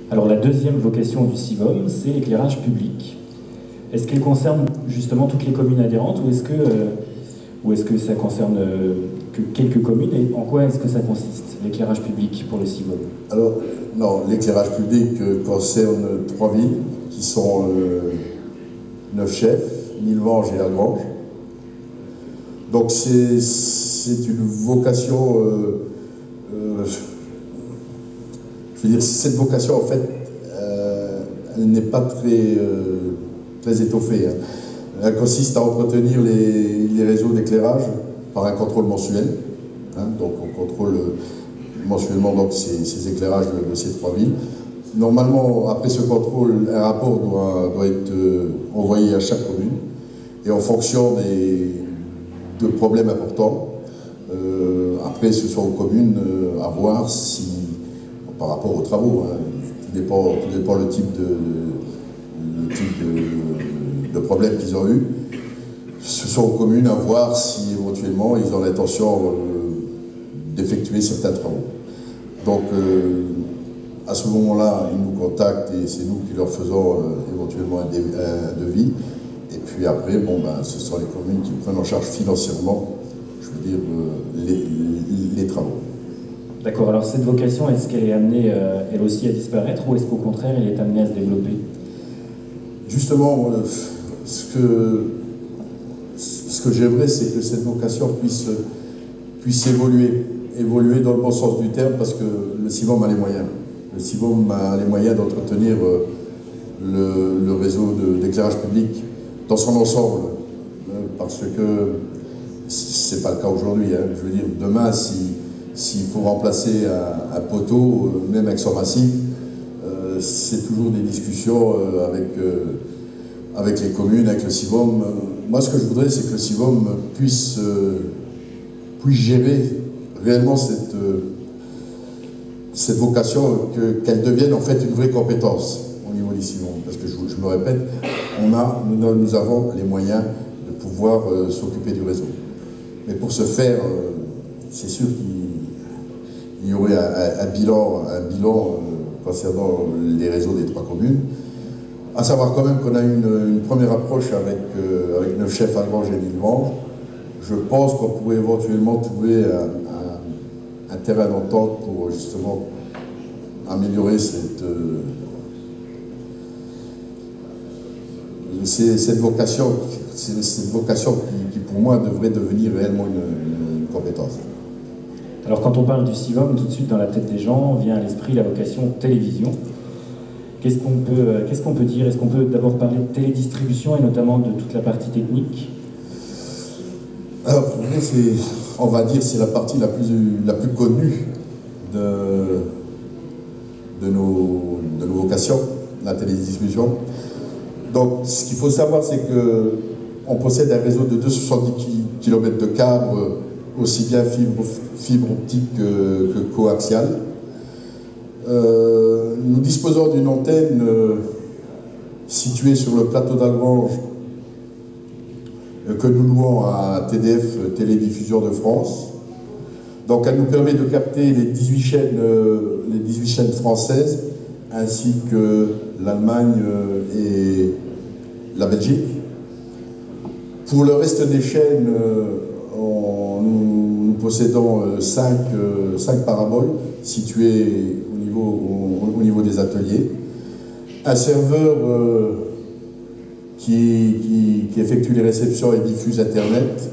Alors la deuxième vocation du CIVOM, c'est l'éclairage public. Est-ce qu'elle concerne justement toutes les communes adhérentes ou est-ce que ça concerne que quelques communes et en quoi est-ce que ça consiste, l'éclairage public pour le CIVOM? Alors, non, l'éclairage public concerne 3 villes qui sont Neufchâteau, Nilvange et Lagrange. Donc c'est une vocation, je veux dire, cette vocation en fait, elle n'est pas très étoffée. Hein. Elle consiste à entretenir les réseaux d'éclairage par un contrôle mensuel. Hein, donc on contrôle mensuellement donc, ces éclairages de ces 3 villes. Normalement, après ce contrôle, un rapport doit être envoyé à chaque commune. Et en fonction de problèmes importants, après ce sont aux communes à voir si, par rapport aux travaux, hein, tout dépend le type de problème qu'ils ont eu, ce sont aux communes à voir si éventuellement ils ont l'intention d'effectuer certains travaux. Donc à ce moment-là, ils nous contactent et c'est nous qui leur faisons éventuellement un devis. Et puis après, bon, ben, ce sont les communes qui prennent en charge financièrement, je veux dire, les travaux. D'accord, alors cette vocation, est-ce qu'elle est amenée elle aussi à disparaître ou est-ce qu'au contraire elle est amenée à se développer? Justement, ce que j'aimerais, c'est que cette vocation puisse évoluer dans le bon sens du terme, parce que le CIVOM a les moyens. Le CIVOM a les moyens d'entretenir le réseau d'éclairage public dans son ensemble, parce que c'est pas le cas aujourd'hui. Hein. Je veux dire, demain, s'il faut remplacer un poteau, même avec son massif, c'est toujours des discussions avec les communes, avec le CIVOM. Moi, ce que je voudrais, c'est que le CIVOM puisse gérer réellement cette vocation, qu'elle devienne en fait une vraie compétence au niveau du CIVOM. Parce que je me répète, nous avons les moyens de pouvoir s'occuper du réseau. Mais pour ce faire, c'est sûr qu'il y aurait un bilan concernant les réseaux des 3 communes. À savoir quand même qu'on a eu une première approche avec Neufchâteau, Lagrange et Nilvange. Je pense qu'on pourrait éventuellement trouver un terrain d'entente pour justement améliorer cette vocation qui pour moi devrait devenir réellement une compétence. Alors quand on parle du CIVOM, tout de suite dans la tête des gens vient à l'esprit la vocation télévision. Qu'est-ce qu'on peut dire? Est-ce qu'on peut d'abord parler de télédistribution et notamment de toute la partie technique? Alors, on va dire, c'est la partie la plus connue de nos vocations, la télédistribution. Donc, ce qu'il faut savoir, c'est qu'on possède un réseau de 270 km de câbles, aussi bien fibre optique que coaxiale. Nous disposons d'une antenne située sur le plateau d'Algrange que nous louons à TDF, Télédiffusion de France. Donc elle nous permet de capter les 18 chaînes françaises, ainsi que l'Allemagne et la Belgique. Pour le reste des chaînes, nous possédons 5 paraboles situées au niveau des ateliers. Un serveur qui effectue les réceptions et diffuse Internet,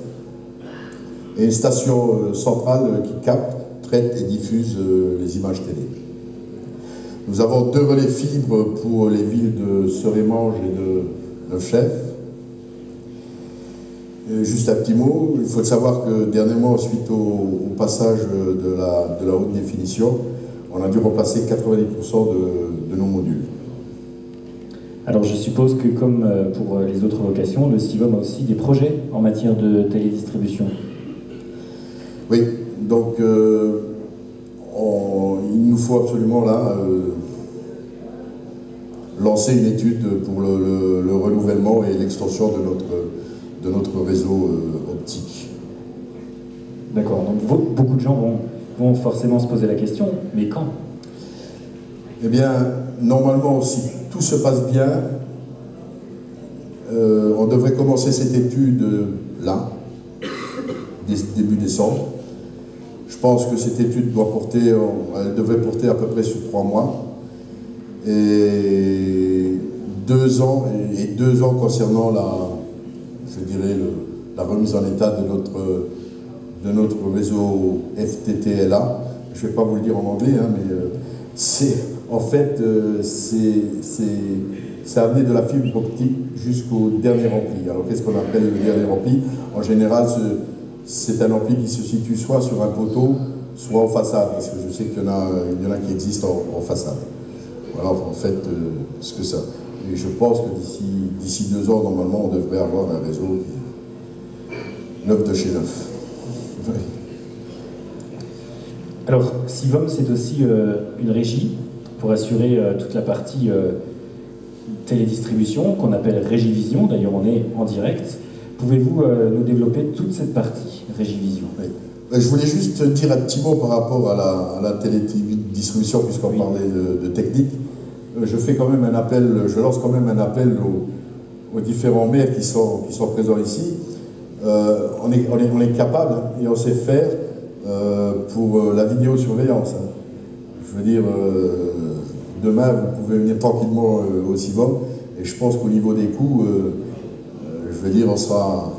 et une station centrale qui capte, traite et diffuse les images télé. Nous avons 2 relais fibres pour les villes de Serémange et de Neufchâteau. Juste un petit mot, il faut savoir que dernièrement, suite au passage de la haute définition, on a dû remplacer 90% de nos modules. Alors je suppose que comme pour les autres vocations, le CIVOM a aussi des projets en matière de télédistribution. Oui, donc il nous faut absolument là lancer une étude pour le renouvellement et l'extension de notre réseau optique. D'accord, donc beaucoup de gens vont forcément se poser la question, mais quand? Eh bien, normalement, si tout se passe bien, on devrait commencer cette étude là, début décembre. Je pense que cette étude elle devrait porter à peu près sur 3 mois. Et 2 ans, concernant la remise en état de notre réseau FTTLA. Je ne vais pas vous le dire en anglais, hein, mais c'est amener de la fibre optique jusqu'au dernier ampli. Alors qu'est-ce qu'on appelle le dernier ampli? En général, c'est un ampli qui se situe soit sur un poteau, soit en façade, parce que je sais qu'il y en a qui existent en façade. Voilà, en fait, ce que ça. Et je pense que d'ici 2 ans, normalement, on devrait avoir un réseau neuf de chez neuf. Oui. Alors, Sivom, c'est aussi une régie pour assurer toute la partie télédistribution, qu'on appelle Régivision. D'ailleurs, on est en direct. Pouvez-vous nous développer toute cette partie, Régivision? Oui. Je voulais juste dire un petit mot par rapport à la télédistribution, puisqu'on parlait de technique. Je lance quand même un appel aux différents maires qui sont présents ici. On est capable et on sait faire pour la vidéosurveillance. Hein. Je veux dire, demain, vous pouvez venir tranquillement au Sivom, et je pense qu'au niveau des coûts, je veux dire, on sera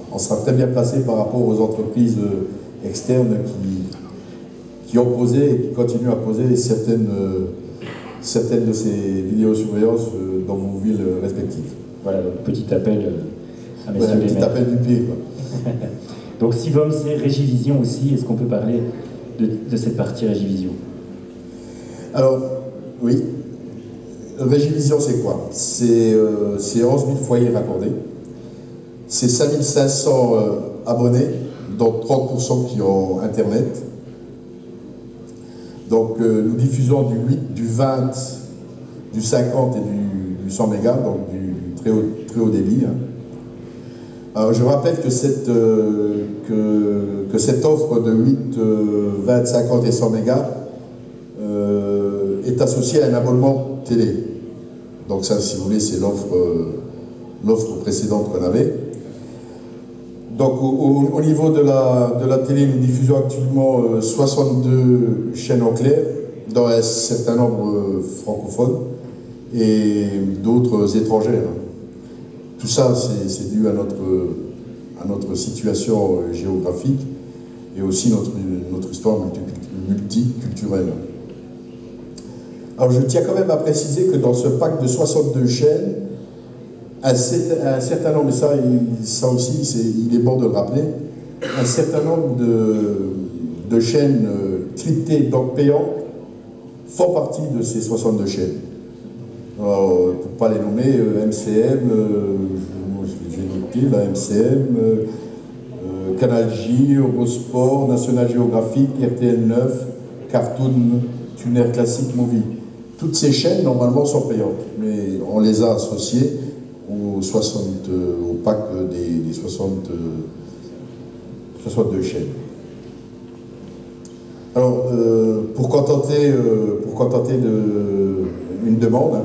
très bien placé par rapport aux entreprises externes qui ont posé et qui continuent à poser certaines de ces vidéosurveillances dans vos villes respectives. Voilà, donc petit appel à messieurs les maires. Petit appel du pied, quoi. Donc Sivom, c'est Régivision aussi. Est-ce qu'on peut parler de cette partie Régivision? Alors, oui. Régivision, c'est quoi? C'est 11 000 foyers raccordés. C'est 5 500 abonnés, dont 30% qui ont Internet. Donc nous diffusons du 8, du 20, du 50 et du 100 mégas, donc du très haut débit. Hein. Alors je rappelle que cette offre de 8, 20, 50 et 100 mégas est associée à un abonnement télé. Donc ça, si vous voulez, c'est l'offre précédente qu'on avait. Donc au niveau de la télé, nous diffusons actuellement 62 chaînes en clair, dans un certain nombre francophones et d'autres étrangères. Tout ça, c'est dû à notre situation géographique et aussi notre histoire multiculturelle. Alors je tiens quand même à préciser que dans ce pack de 62 chaînes, un certain nombre, et ça aussi, il est bon de le rappeler, un certain nombre de chaînes cryptées, donc payantes, font partie de ces 62 chaînes. Alors, pour ne pas les nommer, MCM, j'ai noté, la MCM, Canal J, Eurosport, National Geographic, RTL 9, Cartoon, Tuner Classique, Movie. Toutes ces chaînes, normalement, sont payantes, mais on les a associées au pack des 62 chaînes. Alors, pour contenter une demande, hein,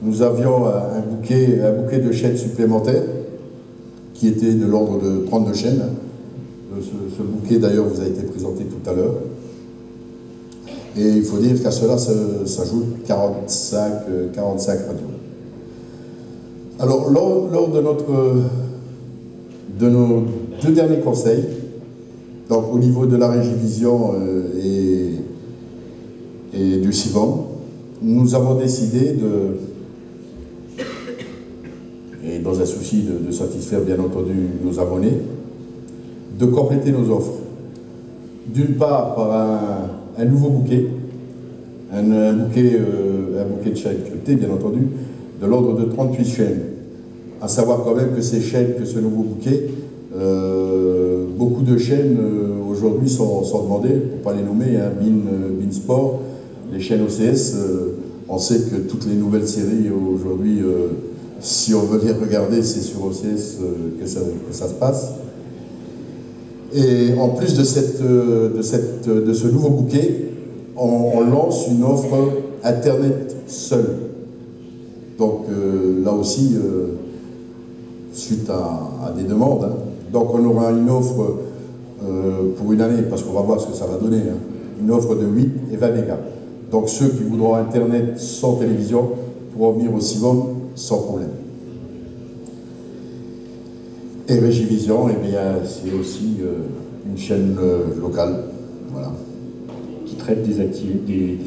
nous avions un bouquet de chaînes supplémentaires qui était de l'ordre de 32 chaînes. Ce bouquet, d'ailleurs, vous a été présenté tout à l'heure. Et il faut dire qu'à cela s'ajoutent 45 radios. Alors, lors de nos 2 derniers conseils, donc au niveau de la Régivision et du Sivom, nous avons décidé et dans un souci de satisfaire bien entendu nos abonnés, de compléter nos offres. D'une part par un nouveau bouquet, un bouquet de chaînes cryptées bien entendu, de l'ordre de 38 chaînes. À savoir quand même que ces chaînes, que ce nouveau bouquet, beaucoup de chaînes aujourd'hui sont demandées, pour ne pas les nommer, hein, Bein Sport, les chaînes OCS, on sait que toutes les nouvelles séries aujourd'hui, si on veut les regarder, c'est sur OCS que ça se passe. Et en plus de ce nouveau bouquet, on lance une offre Internet seul. Donc là aussi, suite à des demandes, hein. Donc on aura une offre pour une année, parce qu'on va voir ce que ça va donner, hein. Une offre de 8 et 20 mégas. Donc ceux qui voudront Internet sans télévision pourront venir au Sivom sans problème. Et Régivision, eh bien, c'est aussi une chaîne locale, voilà. Qui traite des activités.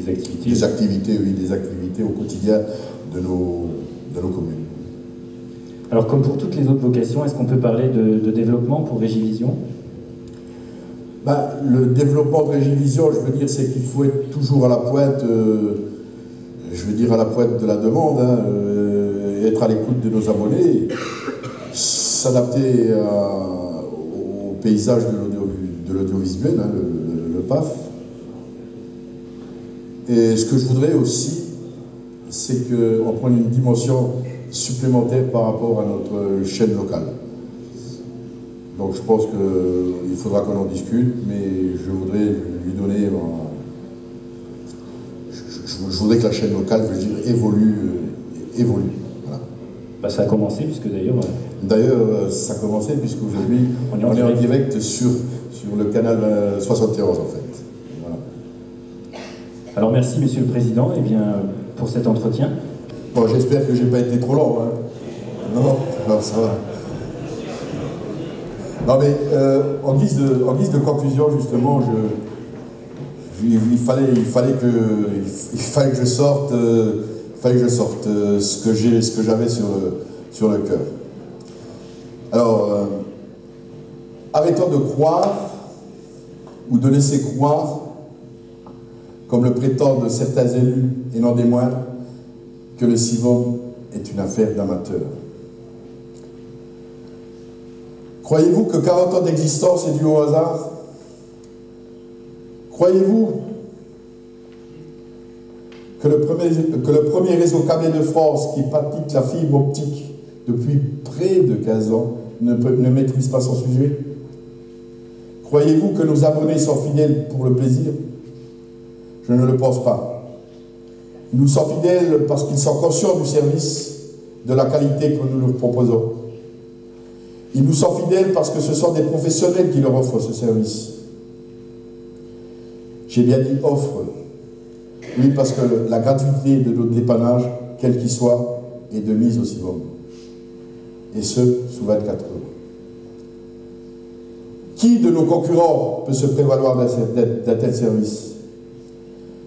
Des activités, oui, des activités au quotidien de nos communes. Alors comme pour toutes les autres vocations, est-ce qu'on peut parler de développement pour Régivision? Ben, le développement de Régivision, je veux dire, c'est qu'il faut être toujours à la pointe, je veux dire à la pointe de la demande, hein, être à l'écoute de nos abonnés, s'adapter au paysage de l'audiovisuel, hein, le PAF. Et ce que je voudrais aussi, c'est qu'on prenne une dimension supplémentaire par rapport à notre chaîne locale. Donc je pense qu'il faudra qu'on en discute, mais je voudrais lui donner... Je voudrais que la chaîne locale, je veux dire, évolue. Voilà. Bah, ça a commencé, puisque d'ailleurs... D'ailleurs, ça a commencé, puisqu'aujourd'hui, on est en direct sur le canal 71, en fait. Voilà. Alors merci, Monsieur le Président, eh bien, pour cet entretien. Bon, j'espère que je n'ai pas été trop lent. Hein. Non, ça va. Non, mais en guise de conclusion, justement, il fallait que je sorte, ce que j'avais sur le cœur. Alors, arrêtons de croire ou de laisser croire, comme le prétendent certains élus et non des moindres, que le Sivom est une affaire d'amateurs. Croyez-vous que 40 ans d'existence est dû au hasard? Croyez-vous que le premier réseau câblé de France qui pratique la fibre optique depuis près de 15 ans ne maîtrise pas son sujet? Croyez-vous que nos abonnés sont fidèles pour le plaisir? Je ne le pense pas. Ils nous sont fidèles parce qu'ils sont conscients du service, de la qualité que nous leur proposons. Ils nous sont fidèles parce que ce sont des professionnels qui leur offrent ce service. J'ai bien dit offre. Oui, parce que la gratuité de notre dépannage, quel qu'il soit, est de mise au Sivom. Et ce, sous 24 heures. Qui de nos concurrents peut se prévaloir d'un tel service?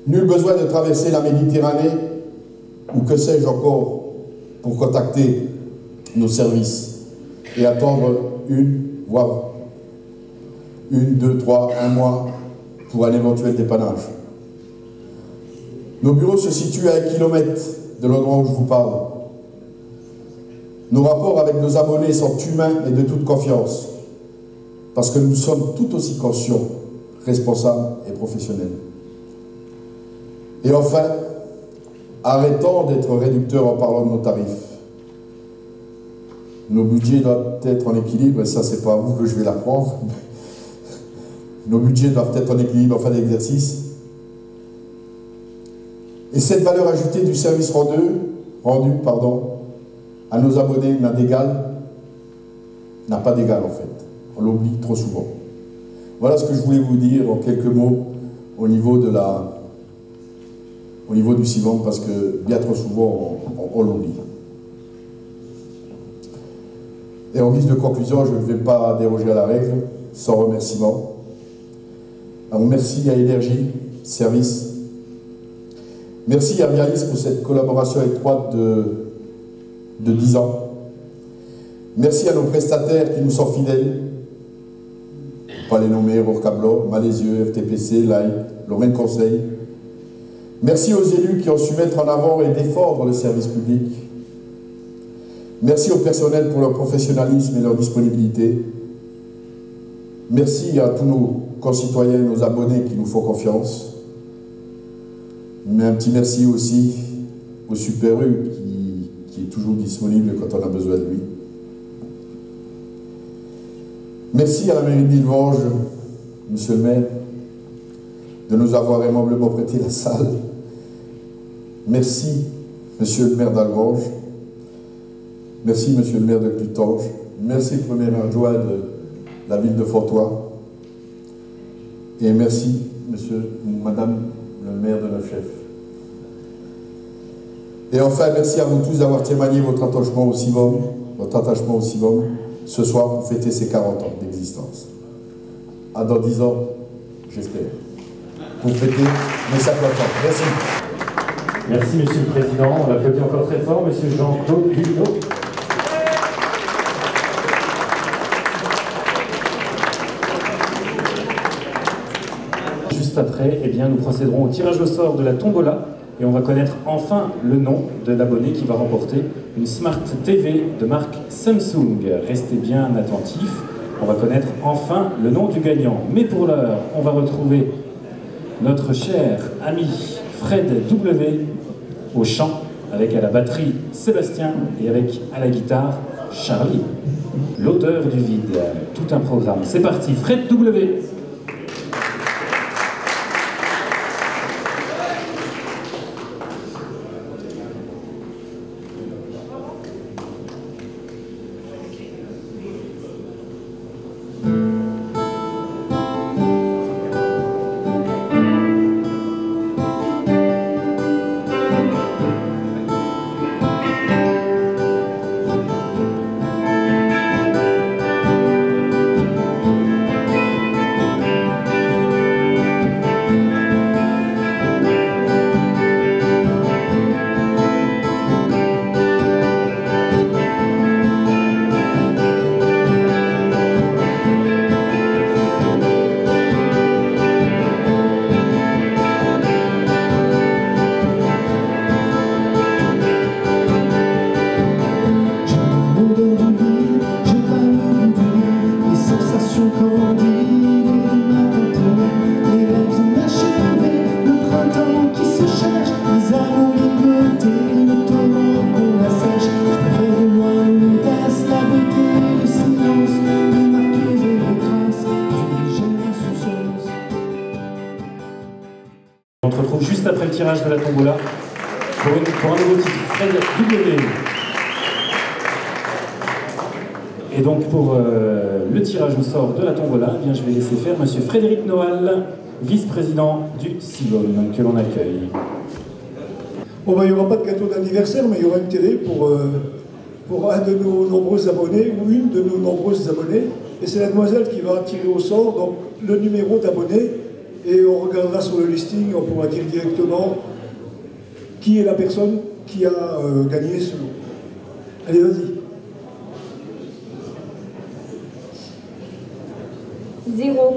Nul besoin de traverser la Méditerranée, ou que sais-je encore, pour contacter nos services et attendre voire 1, 2, 3, 1 mois pour un éventuel dépannage. Nos bureaux se situent à 1 kilomètre de l'endroit où je vous parle. Nos rapports avec nos abonnés sont humains et de toute confiance, parce que nous sommes tout aussi conscients, responsables et professionnels. Et enfin, arrêtons d'être réducteurs en parlant de nos tarifs. Nos budgets doivent être en équilibre, et ça, c'est pas à vous que je vais l'apprendre. Nos budgets doivent être en équilibre en fin d'exercice. Et cette valeur ajoutée du service rendu à nos abonnés n'a pas d'égal en fait. On l'oublie trop souvent. Voilà ce que je voulais vous dire en quelques mots au niveau du Sivom, parce que bien trop souvent on l'oublie. Et en guise de conclusion, je ne vais pas déroger à la règle, sans remerciement. Alors merci à Énergie, Service. Merci à Vialis pour cette collaboration étroite de 10 ans. Merci à nos prestataires qui nous sont fidèles. Pas les nommer, Rorcablo, Malaisieux, FTPC, LAI, Lorraine Conseil. Merci aux élus qui ont su mettre en avant et défendre le service public. Merci au personnel pour leur professionnalisme et leur disponibilité. Merci à tous nos concitoyens, nos abonnés qui nous font confiance. Mais un petit merci aussi au Super U qui est toujours disponible quand on a besoin de lui. Merci à la mairie de Villevenge, monsieur le maire, de nous avoir aimablement prêté la salle Merci, monsieur le maire d'Algrange. Merci, monsieur le maire de Clutange. Merci, premier adjoint de la ville de Fontois. Et merci, madame le maire de Neufchef. Et enfin, merci à vous tous d'avoir témoigné votre attachement au CIVOM, ce soir pour fêter ses 40 ans d'existence. À dans 10 ans, j'espère, pour fêter mes 50 ans. Merci. Merci, monsieur le président. On applaudit encore très fort, monsieur Jean-Claude Guillemot. Juste après, eh bien, nous procéderons au tirage au sort de la tombola et on va connaître enfin le nom de l'abonné qui va remporter une Smart TV de marque Samsung. Restez bien attentifs, on va connaître enfin le nom du gagnant. Mais pour l'heure, on va retrouver notre cher ami Fred W au chant, avec à la batterie Sébastien et avec à la guitare Charlie. L'auteur du vide, tout un programme. C'est parti, Fred W. On se retrouve juste après le tirage de la tombola pour un nouveau titre, Fred W. Et donc pour le tirage au sort de la tombola, eh bien, je vais laisser faire monsieur Frédéric Noal, vice-président du CIVOM, que l'on accueille. Bon, ben, il n'y aura pas de gâteau d'anniversaire, mais il y aura une télé pour un de nos nombreux abonnés, ou une de nos nombreuses abonnées. Et c'est la demoiselle qui va tirer au sort donc, le numéro d'abonné. Et on regardera sur le listing, on pourra dire directement qui est la personne qui a gagné ce lot. Allez, vas-y. 0.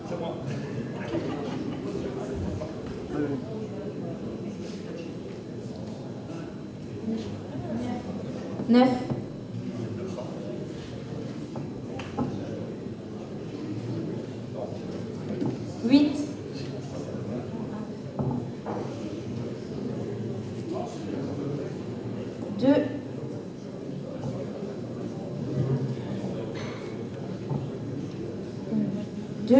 C'est moi. 9. 8. 2. 2.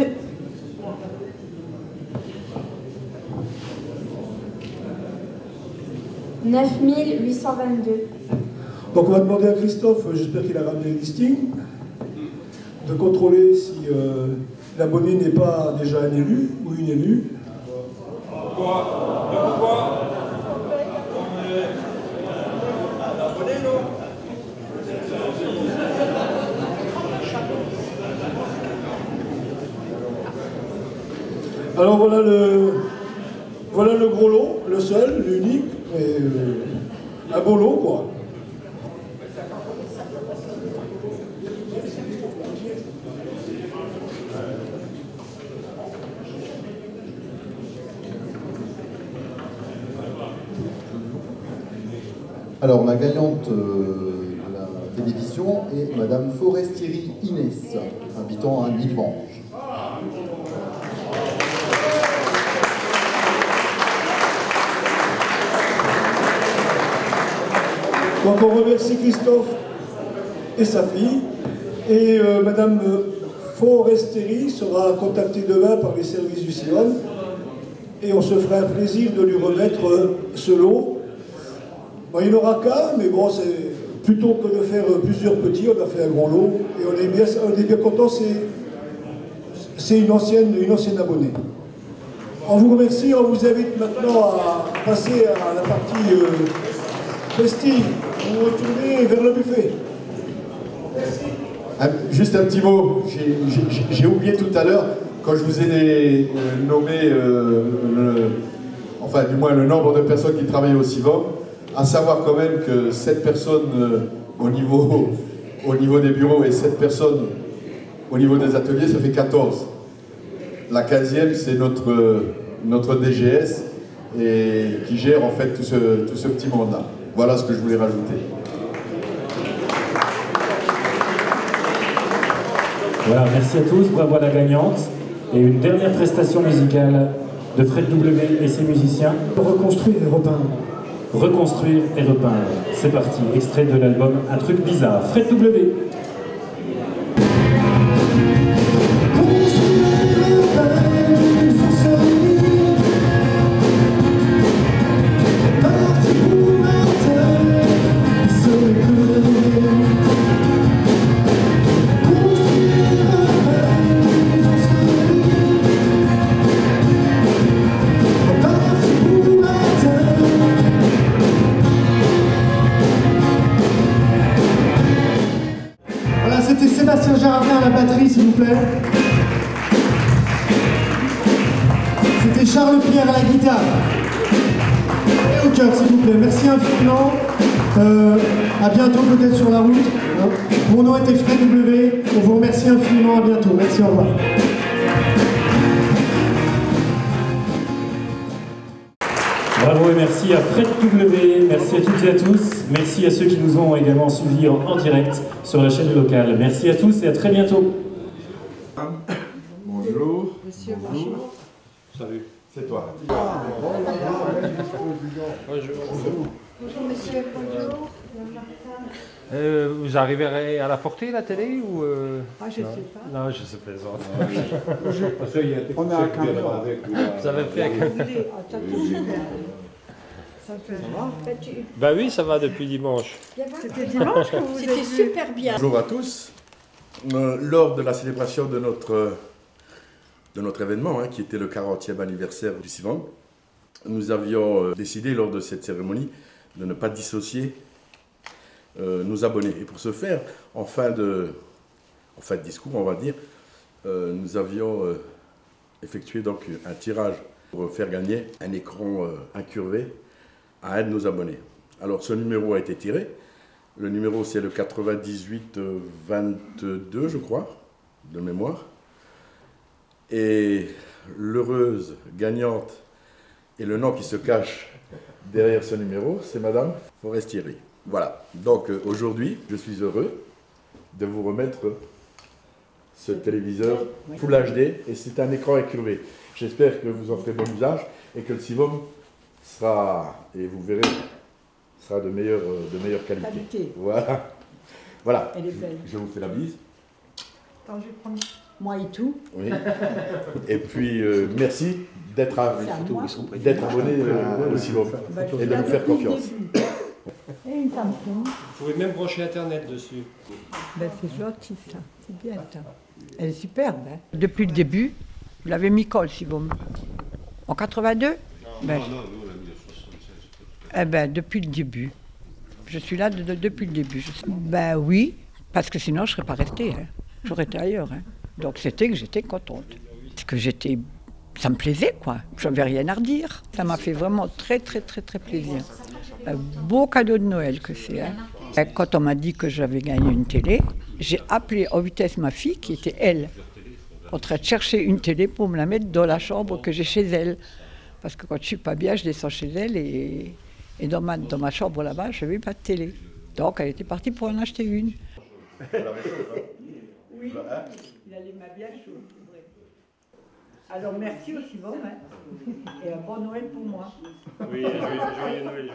9822. Donc on va demander à Christophe, j'espère qu'il a ramené le listing, de contrôler si l'abonné n'est pas déjà un élu ou une élue. Alors voilà le gros lot, le seul, l'unique, et un beau lot quoi. Alors, la gagnante de la télévision est Madame Forestieri Inès, habitant à Nilvange. Donc on remercie Christophe et sa fille. Et Madame Forestieri sera contactée demain par les services du CIVOM et on se ferait un plaisir de lui remettre ce lot. Bon, il n'y en aura qu'un, mais bon, plutôt que de faire plusieurs petits, on a fait un grand lot, et on est bien content, c'est une ancienne abonnée. On vous remercie, on vous invite maintenant à passer à la partie festive. Vous retournez vers le buffet. Merci. Juste un petit mot, j'ai oublié tout à l'heure, quand je vous ai nommé, enfin du moins le nombre de personnes qui travaillent au CIVOM, à savoir quand même que 7 personnes au niveau des bureaux et 7 personnes au niveau des ateliers, ça fait 14. La 15e, c'est notre DGS et qui gère en fait tout ce petit monde-là. Voilà ce que je voulais rajouter. Voilà, merci à tous, bravo à la gagnante. Et une dernière prestation musicale de Fred W et ses musiciens. Reconstruire et repeindre. Reconstruire et repeindre. C'est parti, extrait de l'album Un truc bizarre. Fred W. C'était Sébastien Jardin à la batterie, s'il vous plaît. C'était Charles Pierre à la guitare. Et au cœur, s'il vous plaît. Merci infiniment. À bientôt, peut-être sur la route. Mon nom était Fred W. On vous remercie infiniment. À bientôt. Merci, au revoir. Bravo et merci à Fred W, merci à toutes et à tous, merci à ceux qui nous ont également suivis en direct sur la chaîne locale. Merci à tous et à très bientôt. Bonjour. Monsieur, bonjour. Salut. C'est toi. Bonjour monsieur, bonjour. Vous arriverez à la porter, la télé ou Ah, je sais pas. Non, je sais pas. On a un caméra. Vous avez fait un Ça fait. Bah oui, ça va depuis dimanche. C'était dimanche que vous C'était super bien. Bonjour à tous. Lors de la célébration de notre événement, qui était le 40e anniversaire du CIVOM, nous avions décidé lors de cette cérémonie de ne pas dissocier nos abonnés. Et pour ce faire, en fin de discours, on va dire, nous avions effectué donc un tirage pour faire gagner un écran incurvé à un de nos abonnés. Alors ce numéro a été tiré. Le numéro c'est le 9822, je crois, de mémoire. Et l'heureuse gagnante et le nom qui se cache derrière ce numéro, c'est Madame Forestieri. Voilà, donc aujourd'hui, je suis heureux de vous remettre ce téléviseur Full HD et c'est un écran incurvé. J'espère que vous en ferez bon usage et que le CIVOM sera, et vous verrez, sera de meilleure qualité. Voilà. Voilà. Elle est belle. Je vous fais la bise. Attends, je vais prendre moi et tout. Oui. Et puis, merci d'être abonné au CIVOM et de nous faire confiance. Et une Samsung. Vous pouvez même brancher Internet dessus. Ben, c'est gentil ça, c'est bien ça. Elle est superbe. Hein. Depuis le début, vous l'avez mis quand le CIVOM? En 82? Ben, non, nous on l'a mis en 76. Eh ben, depuis le début. Je suis là depuis le début. Ben oui, parce que sinon je ne serais pas restée. Hein. J'aurais été ailleurs. Hein. Donc c'était que j'étais contente. Parce que ça me plaisait quoi. Je n'avais rien à redire. Ça m'a fait vraiment très plaisir. Un beau cadeau de Noël que c'est. Hein. Quand on m'a dit que j'avais gagné une télé, j'ai appelé en vitesse ma fille qui était elle, en train de chercher une télé pour me la mettre dans la chambre que j'ai chez elle. Parce que quand je ne suis pas bien, je descends chez elle et dans ma chambre là-bas, je n'avais pas de télé. Donc elle était partie pour en acheter une. Oui, il allait m'a bien chaud. Alors merci aussi, bon, hein. Et un bon Noël pour moi. Oui, joyeux Noël.